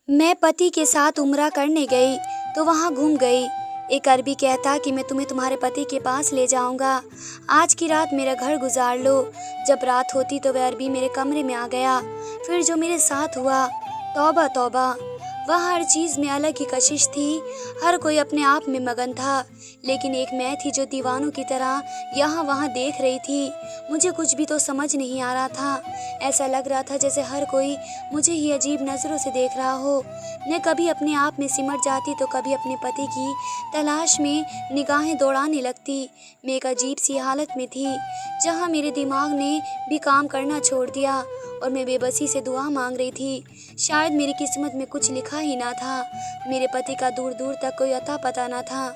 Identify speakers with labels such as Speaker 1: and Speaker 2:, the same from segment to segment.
Speaker 1: मैं पति के साथ उम्रा करने गई तो वहाँ गुम गई। एक अरबी कहता कि मैं तुम्हें तुम्हारे पति के पास ले जाऊंगा, आज की रात मेरा घर गुजार लो। जब रात होती तो वह अरबी मेरे कमरे में आ गया। फिर जो मेरे साथ हुआ, तौबा तौबा। वहाँ हर चीज़ में अलग ही कशिश थी, हर कोई अपने आप में मगन था, लेकिन एक मैं थी जो दीवानों की तरह यहाँ वहाँ देख रही थी। मुझे कुछ भी तो समझ नहीं आ रहा था। ऐसा लग रहा था जैसे हर कोई मुझे ही अजीब नज़रों से देख रहा हो। मैं कभी अपने आप में सिमट जाती तो कभी अपने पति की तलाश में निगाहें दौड़ाने लगती। मैं एक अजीब सी हालत में थी जहाँ मेरे दिमाग ने भी काम करना छोड़ दिया और मैं बेबसी से दुआ मांग रही थी। शायद मेरी किस्मत में कुछ लिखा ही ना था। मेरे पति का दूर दूर तक कोई अता पता ना था।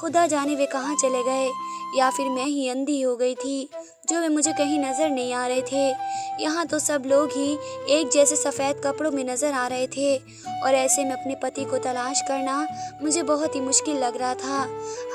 Speaker 1: खुदा जाने वे कहाँ चले गए, या फिर मैं ही अंधी हो गई थी जो वे मुझे कहीं नज़र नहीं आ रहे थे। यहाँ तो सब लोग ही एक जैसे सफ़ेद कपड़ों में नज़र आ रहे थे और ऐसे में अपने पति को तलाश करना मुझे बहुत ही मुश्किल लग रहा था।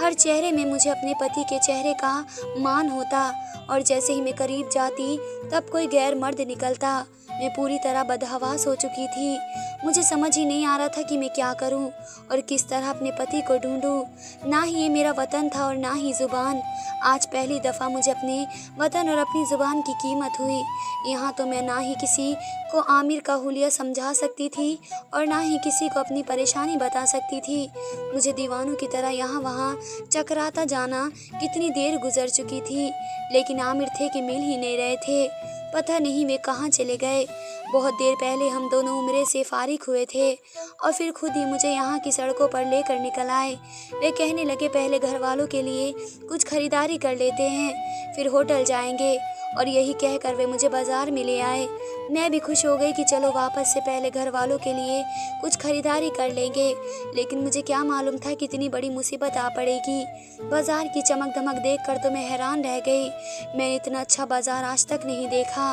Speaker 1: हर चेहरे में मुझे अपने पति के चेहरे का मान होता और जैसे ही मैं करीब जाती तब कोई गैर मर्द निकलता। मैं पूरी तरह बदहवास हो चुकी थी। मुझे समझ ही नहीं आ रहा था कि मैं क्या करूं और किस तरह अपने पति को ढूंढूं। ना ही ये मेरा वतन था और ना ही ज़ुबान। आज पहली दफ़ा मुझे अपने वतन और अपनी ज़ुबान की कीमत हुई। यहाँ तो मैं ना ही किसी को आमिर का हुलिया समझा सकती थी और ना ही किसी को अपनी परेशानी बता सकती थी। मुझे दीवानों की तरह यहाँ वहाँ चकराता जाना कितनी देर गुजर चुकी थी, लेकिन आमिर थे कि मिल ही नहीं रहे थे। पता नहीं वे कहाँ चले गए। बहुत देर पहले हम दोनों उम्रे से फारिग हुए थे और फिर खुद ही मुझे यहाँ की सड़कों पर लेकर निकल आए। वे कहने लगे पहले घर वालों के लिए कुछ खरीदारी कर लेते हैं, फिर होटल जाएंगे, और यही कहकर वे मुझे बाज़ार में ले आए। मैं भी खुश हो गई कि चलो वापस से पहले घर वालों के लिए कुछ खरीदारी कर लेंगे, लेकिन मुझे क्या मालूम था कि इतनी बड़ी मुसीबत आ पड़ेगी। बाज़ार की चमक दमक देखकर तो मैं हैरान रह गई। मैंने इतना अच्छा बाज़ार आज तक नहीं देखा,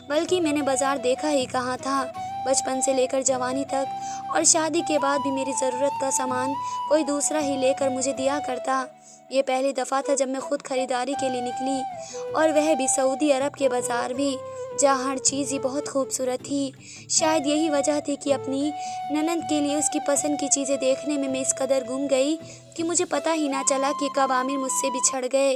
Speaker 1: बल्कि मैंने बाज़ार देखा ही कहाँ था। बचपन से लेकर जवानी तक और शादी के बाद भी मेरी ज़रूरत का सामान कोई दूसरा ही लेकर मुझे दिया करता। ये पहली दफ़ा था जब मैं खुद खरीदारी के लिए निकली, और वह भी सऊदी अरब के बाज़ार भी, जहाँ हर चीज़ ही बहुत खूबसूरत थी। शायद यही वजह थी कि अपनी ननंद के लिए उसकी पसंद की चीज़ें देखने में मैं इस कदर गुम गई कि मुझे पता ही ना चला कि कब आमिर मुझसे बिछड़ गए।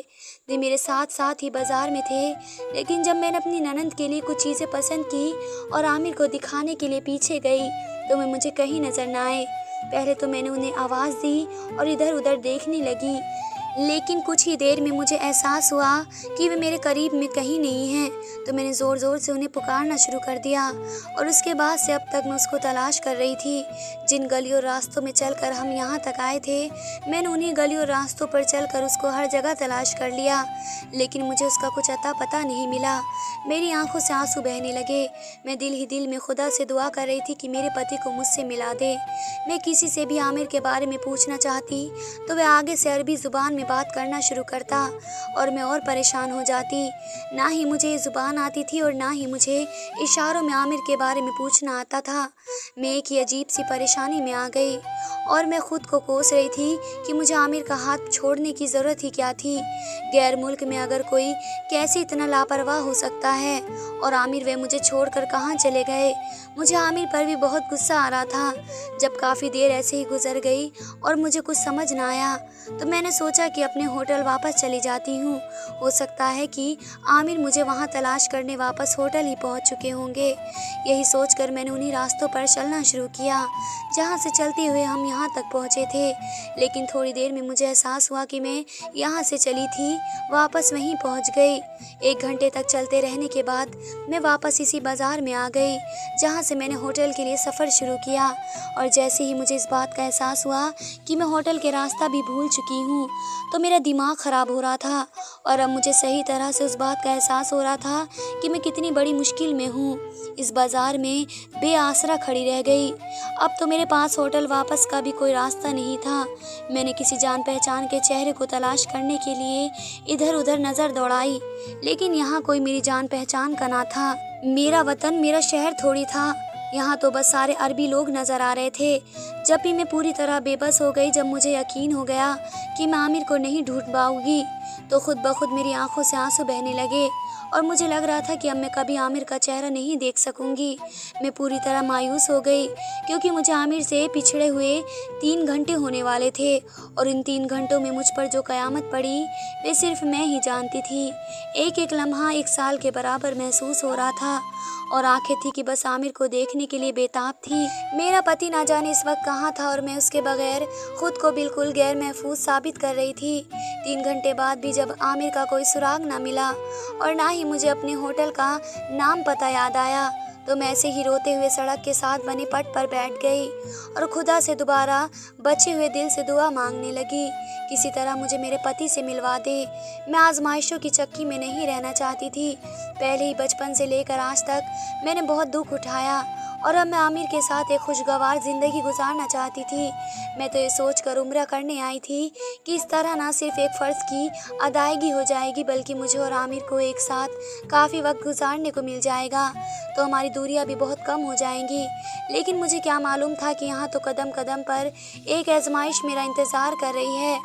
Speaker 1: वे मेरे साथ साथ ही बाज़ार में थे, लेकिन जब मैंने अपनी ननंद के लिए कुछ चीज़ें पसंद की और आमिर को दिखाने के लिए पीछे गई तो वे मुझे कहीं नज़र ना आए। पहले तो मैंने उन्हें आवाज़ दी और इधर उधर देखने लगी, लेकिन कुछ ही देर में मुझे एहसास हुआ कि वे मेरे करीब में कहीं नहीं हैं। तो मैंने ज़ोर ज़ोर से उन्हें पुकारना शुरू कर दिया और उसके बाद से अब तक मैं उसको तलाश कर रही थी। जिन गलियों रास्तों में चलकर हम यहाँ तक आए थे, मैंने उन्हीं गलियों रास्तों पर चलकर उसको हर जगह तलाश कर लिया, लेकिन मुझे उसका कुछ अता पता नहीं मिला। मेरी आंखों से आंसू बहने लगे। मैं दिल ही दिल में खुदा से दुआ कर रही थी कि मेरे पति को मुझसे मिला दे। मैं किसी से भी आमिर के बारे में पूछना चाहती तो वह आगे से अरबी ज़ुबान में बात करना शुरू करता और मैं और परेशान हो जाती। ना ही मुझे ये ज़ुबान आती थी और ना ही मुझे इशारों में आमिर के बारे में पूछना आता था। मैं एक ही अजीब सी परेशानी में आ गई और मैं खुद को कोस रही थी कि मुझे आमिर का हाथ छोड़ने की ज़रूरत ही क्या थी। गैर मुल्क में अगर कोई कैसे इतना लापरवाह हो सकता है, और आमिर वे मुझे छोड़कर कहाँ चले गए। मुझे आमिर पर भी बहुत गुस्सा आ रहा था। जब काफ़ी देर ऐसे ही गुजर गई और मुझे कुछ समझ ना आया तो मैंने सोचा कि अपने होटल वापस चली जाती हूँ। हो सकता है कि आमिर मुझे वहाँ तलाश करने वापस होटल ही पहुँच चुके होंगे। यही सोचकर मैंने उन्हीं रास्तों पर चलना शुरू किया जहाँ से चलते हुए हम यहाँ तक पहुँचे थे, लेकिन थोड़ी देर में मुझे एहसास हुआ कि मैं यहाँ से चली थी वापस वहीं पहुँच गई। 1 घंटे तक चलते रहने के बाद मैं वापस इसी बाज़ार में आ गई जहाँ से मैंने होटल के लिए सफ़र शुरू किया, और जैसे ही मुझे इस बात का एहसास हुआ कि मैं होटल के रास्ता भी भूल चुकी हूँ तो मेरा दिमाग ख़राब हो रहा था, और अब मुझे सही तरह से उस बात का एहसास हो रहा था कि मैं कितनी बड़ी मुश्किल में हूँ। इस बाज़ार में बेआसरा खड़ी रह गई। अब तो मेरे पास होटल वापस का भी कोई रास्ता नहीं था। मैंने किसी जान पहचान के चेहरे को तलाश करने के लिए इधर उधर नज़र दौड़ाई, लेकिन यहाँ कोई मेरी जान पहचान का ना था। मेरा वतन मेरा शहर थोड़ी था, यहाँ तो बस सारे अरबी लोग नज़र आ रहे थे। जब भी मैं पूरी तरह बेबस हो गई, जब मुझे यकीन हो गया कि मैं आमिर को नहीं ढूंढ पाऊंगी, तो खुद ब खुद मेरी आंखों से आंसू बहने लगे और मुझे लग रहा था कि अब मैं कभी आमिर का चेहरा नहीं देख सकूंगी। मैं पूरी तरह मायूस हो गई क्योंकि मुझे आमिर से पिछड़े हुए 3 घंटे होने वाले थे और इन 3 घंटों में मुझ पर जो कयामत पड़ी वे सिर्फ मैं ही जानती थी। एक एक लम्हा 1 साल के बराबर महसूस हो रहा था और आंखें थी कि बस आमिर को देखने के लिए बेताब थी। मेरा पति ना जाने इस वक्त कहाँ था और मैं उसके बगैर खुद को बिल्कुल गैर महफूज साबित कर रही थी। 3 घंटे बाद भी जब आमिर का कोई सुराग ना मिला और ना ही मुझे अपने होटल का नाम पता याद आया तो मैं ऐसे ही रोते हुए सड़क के साथ बने पट पर बैठ गई और खुदा से दोबारा बचे हुए दिल से दुआ मांगने लगी, किसी तरह मुझे मेरे पति से मिलवा दे। मैं आजमाइशों की चक्की में नहीं रहना चाहती थी। पहले ही बचपन से लेकर आज तक मैंने बहुत दुख उठाया और अब मैं आमिर के साथ एक खुशगवार ज़िंदगी गुजारना चाहती थी। मैं तो ये सोचकर उम्रा करने आई थी कि इस तरह ना सिर्फ एक फ़र्ज़ की अदायगी हो जाएगी बल्कि मुझे और आमिर को एक साथ काफ़ी वक्त गुजारने को मिल जाएगा, तो हमारी दूरियां भी बहुत कम हो जाएंगी। लेकिन मुझे क्या मालूम था कि यहाँ तो कदम कदम पर एक आजमाइश मेरा इंतज़ार कर रही है।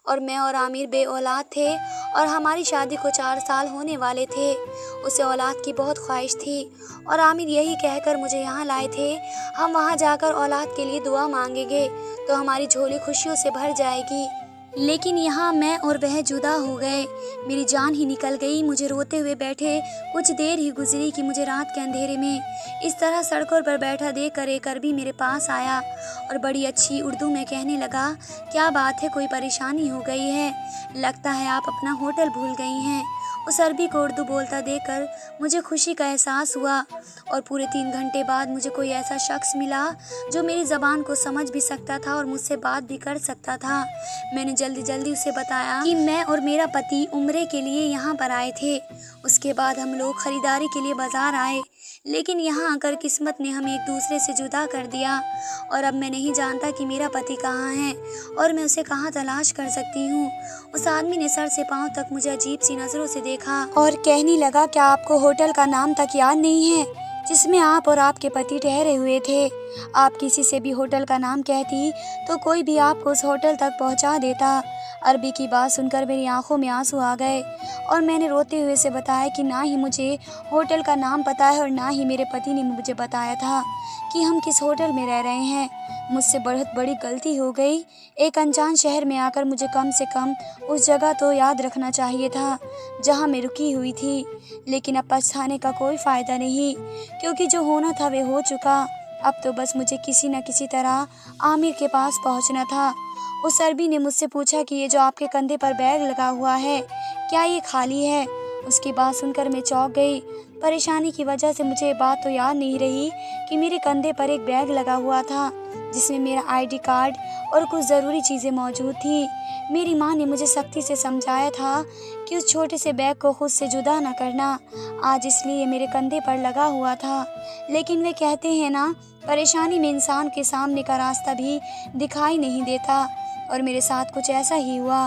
Speaker 1: और मैं और आमिर बे औलाद थे और हमारी शादी को 4 साल होने वाले थे। उसे औलाद की बहुत ख्वाहिश थी और आमिर यही कहकर मुझे यहाँ लाए थे, हम वहाँ जाकर औलाद के लिए दुआ मांगेंगे तो हमारी झोली खुशियों से भर जाएगी। लेकिन यहाँ मैं और वह जुदा हो गए। मेरी जान ही निकल गई। मुझे रोते हुए बैठे कुछ देर ही गुजरी कि मुझे रात के अंधेरे में इस तरह सड़कों पर बैठा देखकर एक अरबी मेरे पास आया और बड़ी अच्छी उर्दू में कहने लगा, क्या बात है, कोई परेशानी हो गई है? लगता है आप अपना होटल भूल गई हैं। उस अरबी को उर्दू बोलता देखकर मुझे खुशी का एहसास हुआ और पूरे 3 घंटे बाद मुझे कोई ऐसा शख्स मिला जो मेरी ज़बान को समझ भी सकता था और मुझसे बात भी कर सकता था। मैंने जल्दी जल्दी उसे बताया कि मैं और मेरा पति उम्रे के लिए यहाँ पर आए थे। उसके बाद हम लोग ख़रीदारी के लिए बाज़ार आए, लेकिन यहाँ आकर किस्मत ने हमें एक दूसरे से जुदा कर दिया और अब मैं नहीं जानता कि मेरा पति कहाँ है और मैं उसे कहाँ तलाश कर सकती हूँ। उस आदमी ने सर से पाँव तक मुझे अजीब सी नज़रों से देखा और कहने लगा, क्या आपको होटल का नाम तक याद नहीं है जिसमें आप और आपके पति ठहरे हुए थे? आप किसी से भी होटल का नाम कहती तो कोई भी आपको उस होटल तक पहुंचा देता। अरबी की बात सुनकर मेरी आंखों में आंसू आ गए और मैंने रोते हुए से बताया कि ना ही मुझे होटल का नाम पता है और ना ही मेरे पति ने मुझे बताया था कि हम किस होटल में रह रहे हैं। मुझसे बहुत बड़ी गलती हो गई। एक अनजान शहर में आकर मुझे कम से कम उस जगह तो याद रखना चाहिए था जहां मैं रुकी हुई थी। लेकिन अब पछताने का कोई फ़ायदा नहीं, क्योंकि जो होना था वे हो चुका। अब तो बस मुझे किसी न किसी तरह आमिर के पास पहुंचना था। उस अरबी ने मुझसे पूछा कि ये जो आपके कंधे पर बैग लगा हुआ है, क्या ये खाली है? उसकी बात सुनकर मैं चौंक गई। परेशानी की वजह से मुझे ये बात तो याद नहीं रही कि मेरे कंधे पर एक बैग लगा हुआ था जिसमें मेरा आईडी कार्ड और कुछ ज़रूरी चीज़ें मौजूद थी। मेरी माँ ने मुझे सख्ती से समझाया था कि उस छोटे से बैग को खुद से जुदा न करना। आज इसलिए मेरे कंधे पर लगा हुआ था। लेकिन वे कहते हैं ना, परेशानी में इंसान के सामने का रास्ता भी दिखाई नहीं देता, और मेरे साथ कुछ ऐसा ही हुआ।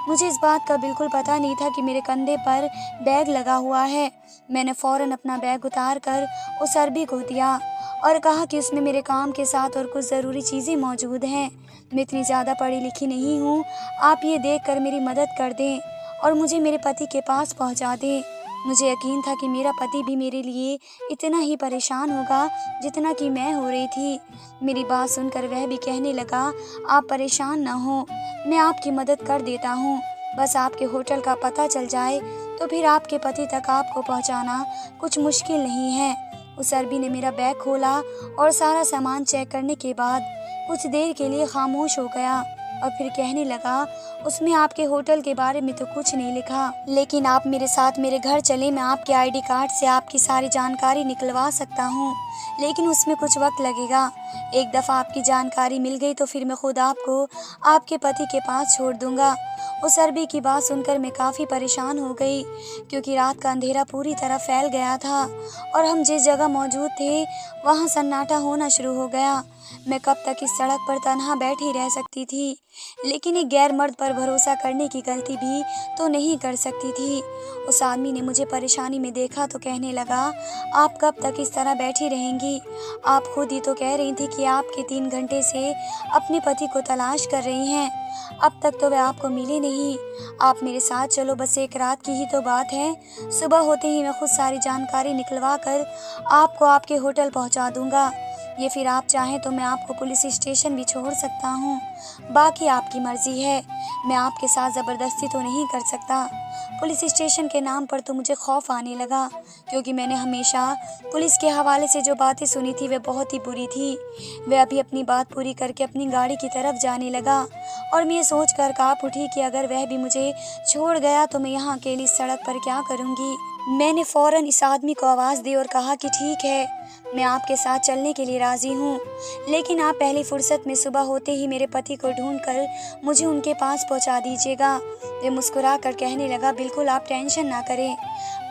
Speaker 1: मुझे इस बात का बिल्कुल पता नहीं था कि मेरे कंधे पर बैग लगा हुआ है। मैंने फ़ौरन अपना बैग उतार कर उस अरबी को दिया और कहा कि उसमें मेरे काम के साथ और कुछ ज़रूरी चीज़ें मौजूद हैं। मैं इतनी ज़्यादा पढ़ी लिखी नहीं हूँ, आप ये देखकर मेरी मदद कर दें और मुझे मेरे पति के पास पहुँचा दें। मुझे यकीन था कि मेरा पति भी मेरे लिए इतना ही परेशान होगा जितना कि मैं हो रही थी। मेरी बात सुनकर वह भी कहने लगा, आप परेशान ना हो, मैं आपकी मदद कर देता हूँ। बस आपके होटल का पता चल जाए तो फिर आपके पति तक आपको पहुँचाना कुछ मुश्किल नहीं है। उस अरबी ने मेरा बैग खोला और सारा सामान चेक करने के बाद कुछ देर के लिए खामोश हो गया और फिर कहने लगा, उसमें आपके होटल के बारे में तो कुछ नहीं लिखा, लेकिन आप मेरे साथ मेरे घर चले, मैं आपके आईडी कार्ड से आपकी सारी जानकारी निकलवा सकता हूँ, लेकिन उसमें कुछ वक्त लगेगा। एक दफ़ा आपकी जानकारी मिल गई तो फिर मैं खुद आपको आपके पति के पास छोड़ दूँगा। उस अरबी की बात सुनकर मैं काफ़ी परेशान हो गई, क्योंकि रात का अंधेरा पूरी तरह फैल गया था और हम जिस जगह मौजूद थे वहाँ सन्नाटा होना शुरू हो गया। मैं कब तक इस सड़क पर तन्हा बैठी रह सकती थी, लेकिन एक गैर मर्द पर भरोसा करने की गलती भी तो नहीं कर सकती थी। उस आदमी ने मुझे परेशानी में देखा तो कहने लगा, आप कब तक इस तरह बैठी रहेंगी? आप खुद ही तो कह रही थी कि आपके 3 घंटे से अपने पति को तलाश कर रही हैं। अब तक तो वह आपको मिले नहीं। आप मेरे साथ चलो, बस एक रात की ही तो बात है। सुबह होते ही मैं खुद सारी जानकारी निकलवा कर आपको आपके होटल पहुंचा दूंगा। ये फिर आप चाहें तो मैं आपको पुलिस स्टेशन भी छोड़ सकता हूँ। बाकी आपकी मर्जी है, मैं आपके साथ ज़बरदस्ती तो नहीं कर सकता। पुलिस स्टेशन के नाम पर तो मुझे खौफ आने लगा, क्योंकि मैंने हमेशा पुलिस के हवाले से जो बातें सुनी थी वह बहुत ही बुरी थी। वह अभी अपनी बात पूरी करके अपनी गाड़ी की तरफ जाने लगा और मैं ये सोच कर काँप उठी कि अगर वह भी मुझे छोड़ गया तो मैं यहाँ अकेली सड़क पर क्या करूँगी। मैंने फ़ौरन इस आदमी को आवाज़ दी और कहा कि ठीक है, मैं आपके साथ चलने के लिए राज़ी हूँ, लेकिन आप पहली फुर्सत में सुबह होते ही मेरे पति को ढूंढकर मुझे उनके पास पहुँचा दीजिएगा। वे मुस्कुरा कर कहने लगा, बिल्कुल आप टेंशन ना करें,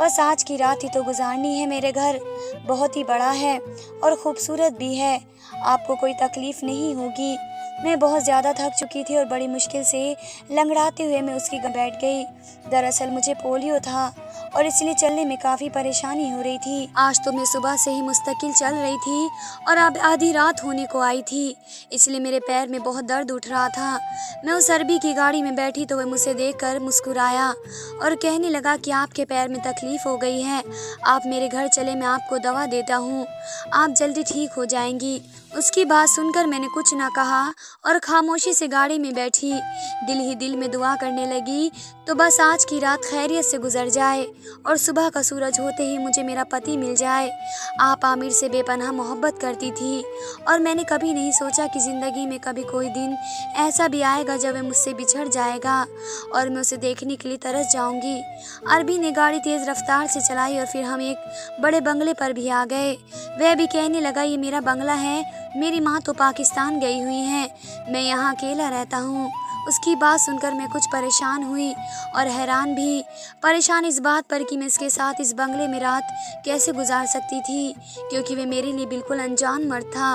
Speaker 1: बस आज की रात ही तो गुजारनी है। मेरे घर बहुत ही बड़ा है और ख़ूबसूरत भी है, आपको कोई तकलीफ़ नहीं होगी। मैं बहुत ज़्यादा थक चुकी थी और बड़ी मुश्किल से लंगड़ाते हुए मैं उसकी बैठ गई। दरअसल मुझे पोलियो था और इसलिए चलने में काफ़ी परेशानी हो रही थी। आज तो मैं सुबह से ही मुस्तकिल चल रही थी और अब आधी रात होने को आई थी, इसलिए मेरे पैर में बहुत दर्द उठ रहा था। मैं उस अरबी की गाड़ी में बैठी तो वह मुझसे देखकर मुस्कुराया और कहने लगा कि आपके पैर में तकलीफ़ हो गई है, आप मेरे घर चले, मैं आपको दवा देता हूँ, आप जल्दी ठीक हो जाएंगी। उसकी बात सुनकर मैंने कुछ ना कहा और खामोशी से गाड़ी में बैठी, दिल ही दिल में दुआ करने लगी तो बस आज की रात खैरियत से गुजर जाए और सुबह का सूरज होते ही मुझे मेरा पति मिल जाए। आप आमिर से बेपनाह मोहब्बत करती थी और मैंने कभी नहीं सोचा कि ज़िंदगी में कभी कोई दिन ऐसा भी आएगा जब वह मुझसे बिछड़ जाएगा और मैं उसे देखने के लिए तरस जाऊंगी। अरबी ने गाड़ी तेज़ रफ्तार से चलाई और फिर हम एक बड़े बंगले पर भी आ गए। वह भी कहने लगा, ये मेरा बंगला है, मेरी माँ तो पाकिस्तान गई हुई हैं, मैं यहाँ अकेला रहता हूँ। उसकी बात सुनकर मैं कुछ परेशान हुई और हैरान भी। परेशान इस बात पर कि मैं इसके साथ इस बंगले में रात कैसे गुजार सकती थी, क्योंकि वे मेरे लिए बिल्कुल अनजान मर्द था।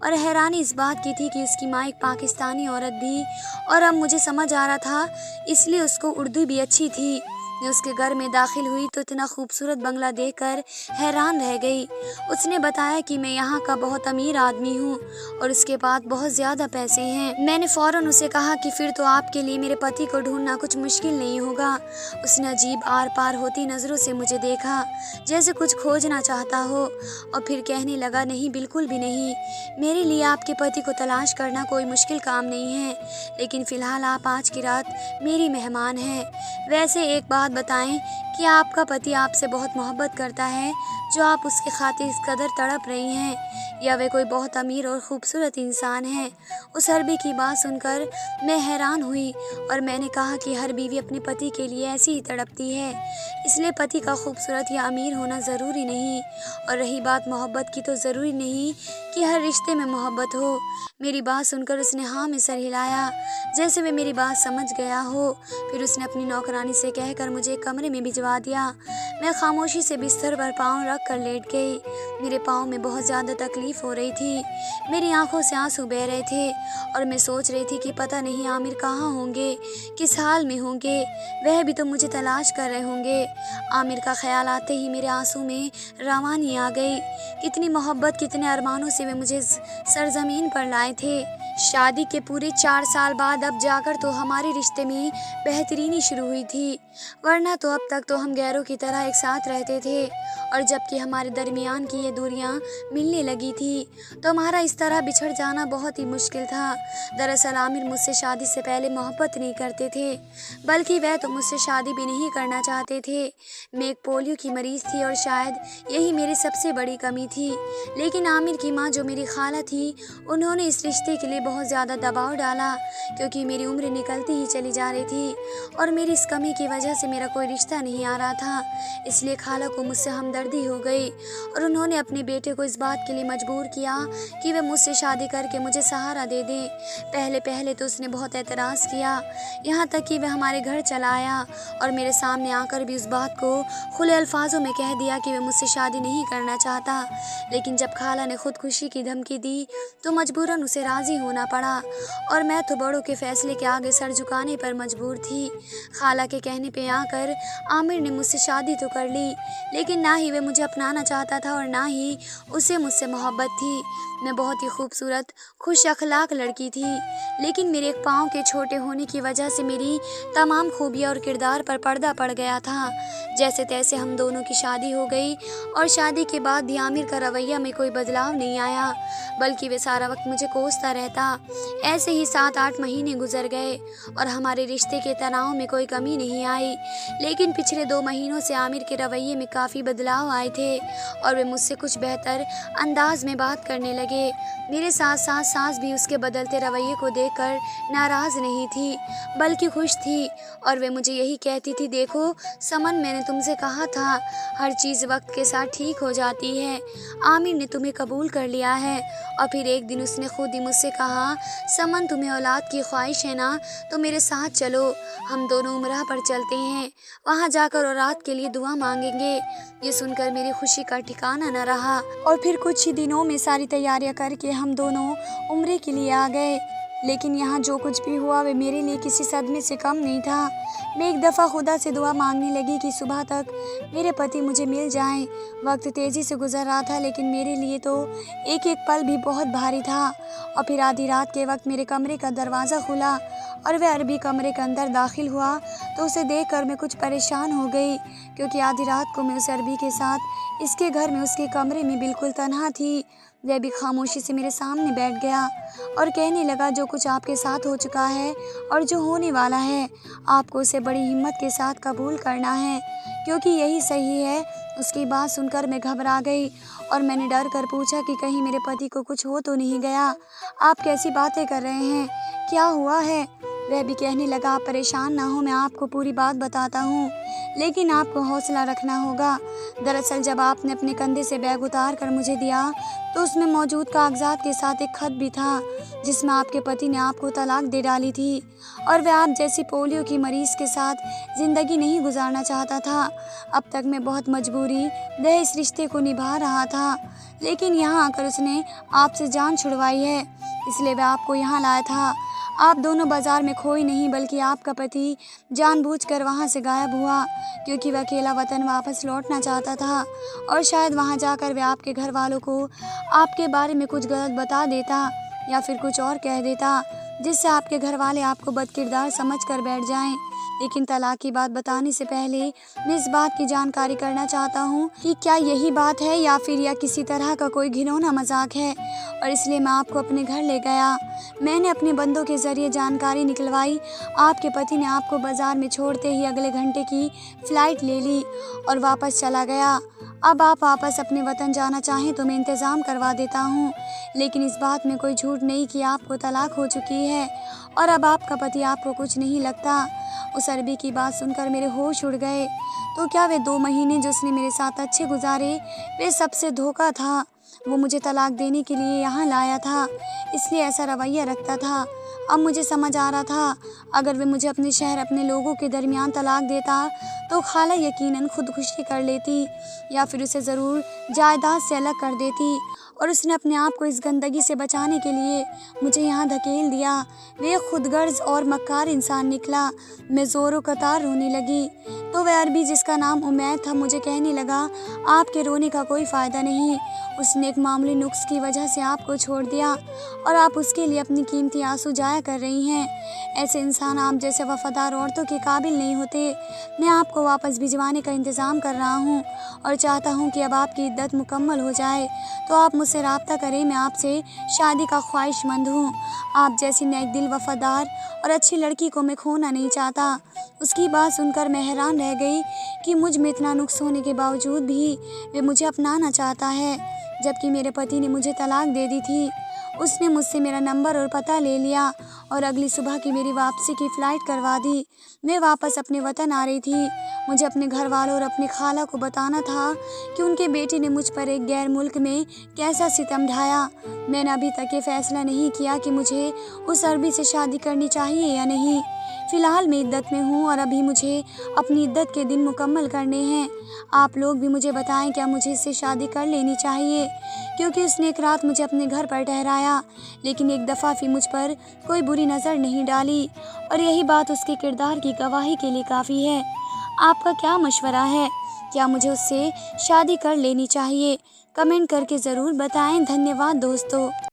Speaker 1: और हैरानी इस बात की थी कि उसकी माँ एक पाकिस्तानी औरत भी, और अब मुझे समझ आ रहा था इसलिए उसको उर्दू भी अच्छी थी। मैं उसके घर में दाखिल हुई तो इतना खूबसूरत बंगला देखकर हैरान रह गई। उसने बताया कि मैं यहाँ का बहुत अमीर आदमी हूँ और उसके पास बहुत ज़्यादा पैसे हैं। मैंने फ़ौरन उसे कहा कि फिर तो आपके लिए मेरे पति को ढूंढना कुछ मुश्किल नहीं होगा। उसने अजीब आर पार होती नज़रों से मुझे देखा, जैसे कुछ खोजना चाहता हो, और फिर कहने लगा, नहीं बिल्कुल भी नहीं, मेरे लिए आपके पति को तलाश करना कोई मुश्किल काम नहीं है, लेकिन फ़िलहाल आप आज की रात मेरी मेहमान हैं। वैसे एक बात बताएं कि आपका पति आपसे बहुत मोहब्बत करता है जो आप उसके खातिर इस कदर तड़प रही हैं, या वे कोई बहुत अमीर और ख़ूबसूरत इंसान है? उस अरबी की बात सुनकर मैं हैरान हुई और मैंने कहा कि हर बीवी अपने पति के लिए ऐसी ही तड़पती है, इसलिए पति का खूबसूरत या अमीर होना ज़रूरी नहीं। और रही बात मोहब्बत की, तो ज़रूरी नहीं कि हर रिश्ते में मोहब्बत हो। मेरी बात सुनकर उसने हाँ में सर हिलाया, जैसे वे मेरी बात समझ गया हो। फिर उसने अपनी नौकरानी से कहकर मुझे एक कमरे में भिजवा दिया। मैं खामोशी से बिस्तर पर पाँव रख कर लेट गई। मेरे पाँव में बहुत ज़्यादा तकलीफ़ हो रही थी, मेरी आंखों से आंसू बह रहे थे और मैं सोच रही थी कि पता नहीं आमिर कहाँ होंगे, किस हाल में होंगे, वह भी तो मुझे तलाश कर रहे होंगे। आमिर का ख्याल आते ही मेरे आंसू में रवानी आ गई। कितनी मोहब्बत, कितने अरमानों से वे मुझे सरजमीन पर लाए थे। शादी के पूरे 4 साल बाद अब जाकर तो हमारे रिश्ते में बेहतरीनी शुरू हुई थी, वरना तो अब तक तो हम गैरों की तरह एक साथ रहते थे। और जबकि हमारे दरमियान की ये दूरियां मिलने लगी थी तो हमारा इस तरह बिछड़ जाना बहुत ही मुश्किल था। दरअसल आमिर मुझसे शादी से पहले मोहब्बत नहीं करते थे, बल्कि वह तो मुझसे शादी भी नहीं करना चाहते थे। मैं एक पोलियो की मरीज़ थी और शायद यही मेरी सबसे बड़ी कमी थी। लेकिन आमिर की माँ, जो मेरी खाला थी, उन्होंने इस रिश्ते के लिए बहुत ज़्यादा दबाव डाला, क्योंकि मेरी उम्र निकलती ही चली जा रही थी और मेरी इस कमी की वजह से मेरा कोई रिश्ता नहीं आ रहा था। इसलिए खाला को मुझसे हमदर्दी हो गई और उन्होंने अपने बेटे को इस बात के लिए मजबूर किया कि वे मुझसे शादी करके मुझे सहारा दे दें। पहले पहले तो उसने बहुत एतराज़ किया, यहाँ तक कि वह हमारे घर चला आया और मेरे सामने आकर भी उस बात को खुले अल्फाजों में कह दिया कि वह मुझसे शादी नहीं करना चाहता। लेकिन जब खाला ने खुदकुशी की धमकी दी तो मजबूरन उसे राज़ी होना पड़ा और मैं तो बड़ों के फैसले के आगे सर झुकाने पर मजबूर थी। खाला के कहने पे आकर आमिर ने मुझसे शादी तो कर ली, लेकिन ना ही वह मुझे अपनाना चाहता था और ना ही उसे मुझसे मोहब्बत थी। मैं बहुत ही खूबसूरत, खुश अखलाक लड़की थी, लेकिन मेरे एक पाँव के छोटे होने की वजह से मेरी तमाम खूबियाँ और किरदार पर पर्दा पड़ गया था। जैसे तैसे हम दोनों की शादी हो गई और शादी के बाद भी आमिर का रवैया में कोई बदलाव नहीं आया, बल्कि वे सारा वक्त मुझे कोसता रहता। ऐसे ही 7-8 महीने गुजर गए और हमारे रिश्ते के तनाव में कोई कमी नहीं आई। लेकिन पिछले 2 महीनों से आमिर के रवैये में काफ़ी बदलाव आए थे और वे मुझसे कुछ बेहतर अंदाज में बात करने लगे। मेरे साथ साथ सास भी उसके बदलते रवैये को देखकर नाराज़ नहीं थी, बल्कि खुश थी और वे मुझे यही कहती थी, देखो समन, मैंने तुमसे कहा था हर चीज़ वक्त के साथ ठीक हो जाती है। आमिर ने तुम्हें कबूल कर लिया है। और फिर एक दिन उसने खुद ही मुझसे कहा, समन, तुम्हें औलाद की ख्वाहिश है ना, तो मेरे साथ चलो, हम दोनों उम्रा पर चलते हैं, वहाँ जाकर औलाद के लिए दुआ मांगेंगे। ये सुनकर मेरी खुशी का ठिकाना न रहा और फिर कुछ ही दिनों में सारी तैयारियां करके हम दोनों उम्रे के लिए आ गए। लेकिन यहाँ जो कुछ भी हुआ वे मेरे लिए किसी सदमे से कम नहीं था। मैं एक दफ़ा खुदा से दुआ मांगने लगी कि सुबह तक मेरे पति मुझे मिल जाएं। वक्त तेज़ी से गुजर रहा था, लेकिन मेरे लिए तो एक एक पल भी बहुत भारी था। और फिर आधी रात के वक्त मेरे कमरे का दरवाज़ा खुला और वह अरबी कमरे के अंदर दाखिल हुआ तो उसे देखकर मैं कुछ परेशान हो गई, क्योंकि आधी रात को मैं उस अरबी के साथ इसके घर में उसके कमरे में बिल्कुल तन्हा थी। वह भी खामोशी से मेरे सामने बैठ गया और कहने लगा, जो कुछ आपके साथ हो चुका है और जो होने वाला है, आपको उसे बड़ी हिम्मत के साथ कबूल करना है, क्योंकि यही सही है। उसकी बात सुनकर मैं घबरा गई और मैंने डर कर पूछा कि कहीं मेरे पति को कुछ हो तो नहीं गया। आप कैसी बातें कर रहे हैं, क्या हुआ है? वह भी कहने लगा, आप परेशान ना हो, मैं आपको पूरी बात बताता हूँ, लेकिन आपको हौसला रखना होगा। दरअसल जब आपने अपने कंधे से बैग उतार कर मुझे दिया तो उसमें मौजूद कागजात के साथ एक खत भी था, जिसमें आपके पति ने आपको तलाक दे डाली थी और वह आप जैसी पोलियो की मरीज़ के साथ ज़िंदगी नहीं गुजारना चाहता था। अब तक मैं बहुत मजबूरी वह इस रिश्ते को निभा रहा था, लेकिन यहाँ आकर उसने आपसे जान छुड़वाई है, इसलिए वह आपको यहाँ लाया था। आप दोनों बाजार में खोई नहीं, बल्कि आपका पति जानबूझकर वहाँ से गायब हुआ, क्योंकि वह अकेला वतन वापस लौटना चाहता था और शायद वहाँ जाकर वह आपके घर वालों को आपके बारे में कुछ गलत बता देता या फिर कुछ और कह देता, जिससे आपके घर वाले आपको बदकिरदार समझ कर बैठ जाएं। लेकिन तलाक की बात बताने से पहले मैं इस बात की जानकारी करना चाहता हूँ कि क्या यही बात है या फिर यह किसी तरह का कोई घिनौना मजाक है, और इसलिए मैं आपको अपने घर ले गया। मैंने अपने बंदों के ज़रिए जानकारी निकलवाई। आपके पति ने आपको बाज़ार में छोड़ते ही अगले घंटे की फ़्लाइट ले ली और वापस चला गया। अब आप वापस अपने वतन जाना चाहें तो मैं इंतज़ाम करवा देता हूँ, लेकिन इस बात में कोई झूठ नहीं कि आपको तलाक हो चुकी है और अब आपका पति आपको कुछ नहीं लगता। उस अरबी की बात सुनकर मेरे होश उड़ गए। तो क्या वे 2 महीने जो उसने मेरे साथ अच्छे गुजारे वे सबसे धोखा था? वो मुझे तलाक देने के लिए यहाँ लाया था, इसलिए ऐसा रवैया रखता था। अब मुझे समझ आ रहा था, अगर वे मुझे अपने शहर अपने लोगों के दरमियान तलाक देता तो खाला यकीनन खुदकुशी कर लेती या फिर उसे ज़रूर जायदाद से अलग कर देती, और उसने अपने आप को इस गंदगी से बचाने के लिए मुझे यहाँ धकेल दिया। वे खुदगर्ज और मक्कार इंसान निकला। मैं ज़ोरों कतार रोने लगी तो वह अरबी जिसका नाम उमैद था मुझे कहने लगा, आपके रोने का कोई फ़ायदा नहीं, उसने एक मामूली नुक्स की वजह से आपको छोड़ दिया और आप उसके लिए अपनी कीमती आंसू जाया कर रही हैं। ऐसे इंसान आप जैसे वफादार औरतों के काबिल नहीं होते। मैं आपको वापस भिजवाने का इंतज़ाम कर रहा हूँ और चाहता हूँ कि अब आपकी इद्दत मुकम्मल हो जाए तो आप मुझसे रब्ता करें। मैं आपसे शादी का ख्वाहिशमंद हूँ। आप जैसी नेक दिल, वफादार और अच्छी लड़की को मैं खोना नहीं चाहता। उसकी बात सुनकर मैं हैरान रह गई कि मुझ में इतना नुक्स होने के बावजूद भी वे मुझे अपनाना चाहता है, जबकि मेरे पति ने मुझे तलाक दे दी थी। उसने मुझसे मेरा नंबर और पता ले लिया और अगली सुबह की मेरी वापसी की फ़्लाइट करवा दी। मैं वापस अपने वतन आ रही थी। मुझे अपने घर वालों और अपनी खाला को बताना था कि उनके बेटे ने मुझ पर एक गैर मुल्क में कैसा सितम ढाया। मैंने अभी तक ये फ़ैसला नहीं किया कि मुझे उस अरबी से शादी करनी चाहिए या नहीं। फ़िलहाल मैं इद्दत में हूँ और अभी मुझे अपनी इद्दत के दिन मुकम्मल करने हैं। आप लोग भी मुझे बताएं, क्या मुझे इससे शादी कर लेनी चाहिए? क्योंकि उसने एक रात मुझे अपने घर पर ठहराया, लेकिन एक दफ़ा भी मुझ पर कोई बुरी नज़र नहीं डाली, और यही बात उसके किरदार की गवाही के लिए काफ़ी है। आपका क्या मशवरा है? क्या मुझे उससे शादी कर लेनी चाहिए? कमेंट करके ज़रूर बताएं। धन्यवाद दोस्तों।